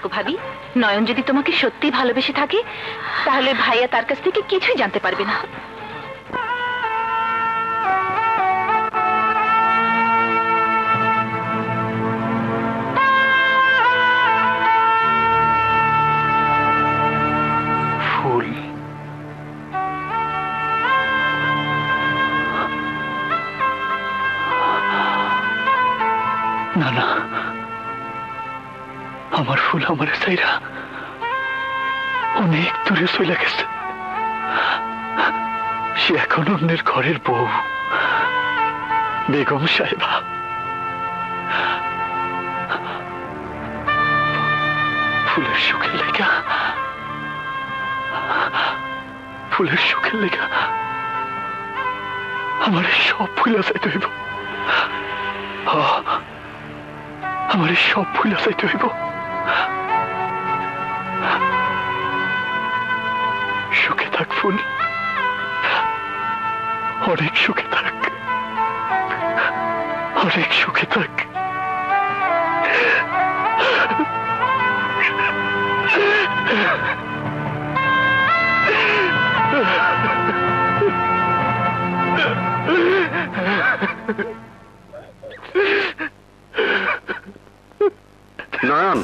দেখো ভাবি, নয়ন যদি তোমাকে সত্যি ভালোবেসে থাকে তাহলে ভাইয়া তার কাছ থেকে কিছুই জানতে পারবে না। ফুল না না, আমার ফুল আমার সাইরা অনেক দূরে চলে গেছে। সে এখন অন্যের ঘরের বউ, বেগম সাহেবা। ফুলের সুখের লেগা, ফুলের সুখের লেগা আমার সব ফুল যাইতে হইব। আমার সব ফুল যাইতে হইব। সুখে থাক ফুল, অনেক সুখে থাক, অনেক সুখে থাক। নয়ন